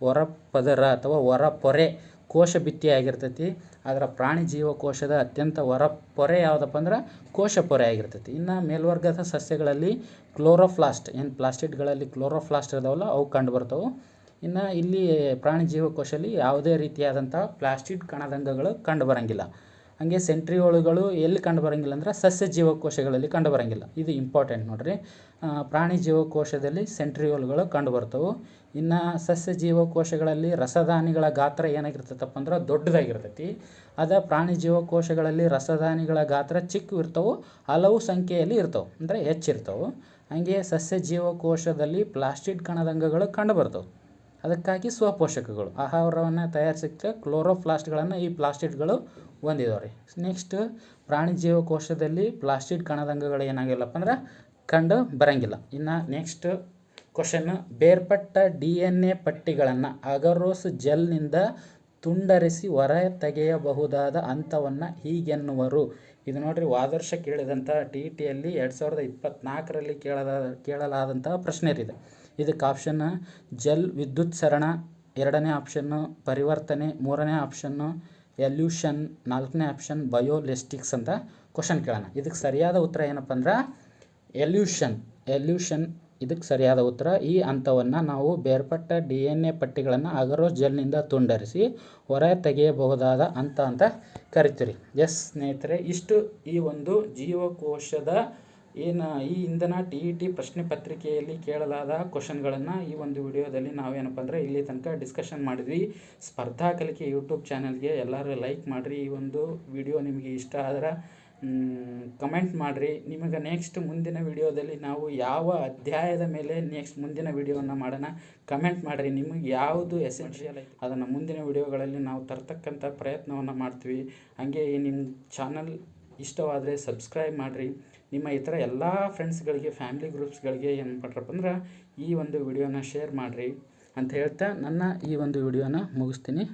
S1: ಹೊರ ಪದರ ಅಥವಾ ಹೊರ ಪೊರೆ ಕೋಶ ಭಿತ್ತಿಯಾಗಿರ್ತೈತಿ. ಅದರ ಪ್ರಾಣಿ ಜೀವಕೋಶದ ಅತ್ಯಂತ ಹೊರ ಪೊರೆ ಯಾವುದಪ್ಪ ಅಂದ್ರೆ ಕೋಶ ಪೊರೆ ಆಗಿರ್ತೈತಿ. ಇನ್ನು ಮೇಲ್ವರ್ಗದ ಸಸ್ಯಗಳಲ್ಲಿ ಕ್ಲೋರೋಫ್ಲಾಸ್ಟ್, ಏನು ಪ್ಲಾಸ್ಟಿಡ್ಗಳಲ್ಲಿ ಕ್ಲೋರೋಫ್ಲಾಸ್ಟ್ ಇದಾವಲ್ಲ ಅವು ಕಂಡು ಬರ್ತವೆ. ಇನ್ನು ಇಲ್ಲಿ ಪ್ರಾಣಿ ಜೀವಕೋಶದಲ್ಲಿ ಯಾವುದೇ ರೀತಿಯಾದಂಥ ಪ್ಲಾಸ್ಟಿಡ್ ಕಣದಂಗಗಳು ಕಂಡು ಬರೋಂಗಿಲ್ಲ. ಹಾಗೆ ಸೆಂಟ್ರಿಯೋಲ್ಗಳು ಎಲ್ಲಿ ಕಂಡು ಬರೋಂಗಿಲ್ಲ ಅಂದ್ರೆ ಸಸ್ಯ ಜೀವಕೋಶಗಳಲ್ಲಿ ಕಂಡು ಬರೋಂಗಿಲ್ಲ. ಇದು ಇಂಪಾರ್ಟೆಂಟ್ ನೋಡ್ರಿ. ಪ್ರಾಣಿ ಜೀವಕೋಶದಲ್ಲಿ ಸೆಂಟ್ರಿಯೋಲ್ಗಳು ಕಂಡು ಬರ್ತವೆ. ಇನ್ನು ಸಸ್ಯ ಜೀವಕೋಶಗಳಲ್ಲಿ ರಸದಾನಿಗಳ ಗಾತ್ರ ಏನಾಗಿರ್ತೈತಪ್ಪ ಅಂದ್ರೆ ದೊಡ್ಡದಾಗಿರ್ತೈತಿ. ಅದ ಪ್ರಾಣಿ ಜೀವಕೋಶಗಳಲ್ಲಿ ರಸದಾನಿಗಳ ಗಾತ್ರ ಚಿಕ್ಕ ಇರ್ತವೆ, ಹಲವು ಸಂಖ್ಯೆಯಲ್ಲಿ ಇರ್ತವೆ, ಅಂದರೆ ಹೆಚ್ಚಿರ್ತವೆ. ಹಾಗೆ ಸಸ್ಯ ಜೀವಕೋಶದಲ್ಲಿ ಪ್ಲಾಸ್ಟಿಡ್ ಕಣದಂಗಗಳು ಕಂಡು ಬರ್ತವೆ. ಅದಕ್ಕಾಗಿ ಸ್ವಪೋಷಕಗಳು ಆಹಾರವನ್ನು ತಯಾರಿಸಕ್ಕೆ ಕ್ಲೋರೋಫ್ಲಾಸ್ಟ್ಗಳನ್ನು ಈ ಪ್ಲಾಸ್ಟಿಡ್ಗಳು ಹೊಂದಿದಾವೆ ರೀ. ನೆಕ್ಸ್ಟ್, ಪ್ರಾಣಿ ಜೀವಕೋಶದಲ್ಲಿ ಪ್ಲಾಸ್ಟಿಡ್ ಕಣದಂಗಗಳು ಏನಾಗಿಲ್ಲಪ್ಪ ಅಂದ್ರೆ ಕಂಡು ಬರೋಂಗಿಲ್ಲ. ಇನ್ನು ನೆಕ್ಸ್ಟ್ ಕ್ವಶನ್, ಬೇರ್ಪಟ್ಟ DNA ಪಟ್ಟಿಗಳನ್ನು ಅಗರೋಸ್ ಜೆಲ್ನಿಂದ ತುಂಡರಿಸಿ ಹೊರ ತೆಗೆಯಬಹುದಾದ ಹಂತವನ್ನು ಹೀಗೆನ್ನುವರು. ಇದು ನೋಡ್ರಿ, ವಾದರ್ಷ ಕೇಳಿದಂಥ TETಯಲ್ಲಿ 2024ರಲ್ಲಿ ಕೇಳಲಾದಂತಹ ಪ್ರಶ್ನೆ ಇದೆ. ಇದಕ್ಕೆ ಆಪ್ಷನ್ ಜೆಲ್ ವಿದ್ಯುತ್ಸರಣ, 2ನೇ ಆಪ್ಷನ್ನು ಪರಿವರ್ತನೆ, 3ನೇ ಆಪ್ಷನ್ನು ಎಲ್ಯೂಷನ್, 4ನೇ ಆಪ್ಷನ್ ಬಯೋಲಿಸ್ಟಿಕ್ಸ್ ಅಂತ ಕ್ವಶನ್ ಕೇಳೋಣ. ಇದಕ್ಕೆ ಸರಿಯಾದ ಉತ್ತರ ಏನಪ್ಪ ಅಂದ್ರೆ ಎಲ್ಯೂಷನ್ ಇದಕ್ಕೆ ಸರಿಯಾದ ಉತ್ತರ. ಈ ಹಂತವನ್ನು ನಾವು ಬೇರ್ಪಟ್ಟ DNA ಪಟ್ಟಿಗಳನ್ನು ಅಗರೋಸ್ ಜೆಲ್ನಿಂದ ತುಂಡರಿಸಿ ಹೊರ ತೆಗೆಯಬಹುದಾದ ಹಂತ ಅಂತ ಕರಿತೀವಿ. ಸ್ನೇಹಿತರೆ, ಇಷ್ಟು ಈ ಒಂದು ಜೀವಕೋಶದ ಈ ಹಿಂದಿನ TET ಪ್ರಶ್ನೆ ಪತ್ರಿಕೆಯಲ್ಲಿ ಕೇಳಲಾದ ಕ್ವಶನ್ಗಳನ್ನು ಈ ಒಂದು ವಿಡಿಯೋದಲ್ಲಿ ನಾವೇನಪ್ಪ ಅಂದರೆ ಇಲ್ಲಿ ತನಕ ಡಿಸ್ಕಷನ್ ಮಾಡಿದ್ವಿ. ಸ್ಪರ್ಧಾ ಕಲಿಕೆ ಯೂಟ್ಯೂಬ್ ಚಾನಲ್ಗೆ ಎಲ್ಲರೂ ಲೈಕ್ ಮಾಡಿರಿ. ಈ ಒಂದು ವಿಡಿಯೋ ನಿಮಗೆ ಇಷ್ಟ ಆದ್ರೆ ಕಮೆಂಟ್ ಮಾಡಿರಿ. ನಿಮಗೆ ನೆಕ್ಸ್ಟ್ ಮುಂದಿನ ವಿಡಿಯೋದಲ್ಲಿ ನಾವು ಯಾವ ಅಧ್ಯಾಯದ ಮೇಲೆ ಮುಂದಿನ ವಿಡಿಯೋವನ್ನು ಮಾಡೋಣ ಕಮೆಂಟ್ ಮಾಡಿರಿ. ನಿಮಗೆ ಯಾವುದು ಎಸೆನ್ಷಿಯಲ್ ಐತೆ ಅದನ್ನು ಮುಂದಿನ ವಿಡಿಯೋಗಳಲ್ಲಿ ನಾವು ತರ್ತಕ್ಕಂಥ ಪ್ರಯತ್ನವನ್ನು ಮಾಡ್ತೀವಿ. ಹಾಗೆ ನಿಮ್ಮ ಚಾನಲ್ ಇಷ್ಟವಾದರೆ ಸಬ್ಸ್ಕ್ರೈಬ್ ಮಾಡಿರಿ. ನಿಮ್ಮ ಇತರ ಎಲ್ಲ ಫ್ರೆಂಡ್ಸ್ಗಳಿಗೆ, ಫ್ಯಾಮಿಲಿ ಗ್ರೂಪ್ಸ್ಗಳಿಗೆ ಏನು ಮಾಡ್ರಪ್ಪ ಅಂದ್ರೆ ಈ ಒಂದು ವಿಡಿಯೋನ ಶೇರ್ ಮಾಡಿರಿ ಅಂತ ಹೇಳ್ತಾ ನನ್ನ ಈ ಒಂದು ವಿಡಿಯೋನ ಮುಗಿಸ್ತೀನಿ.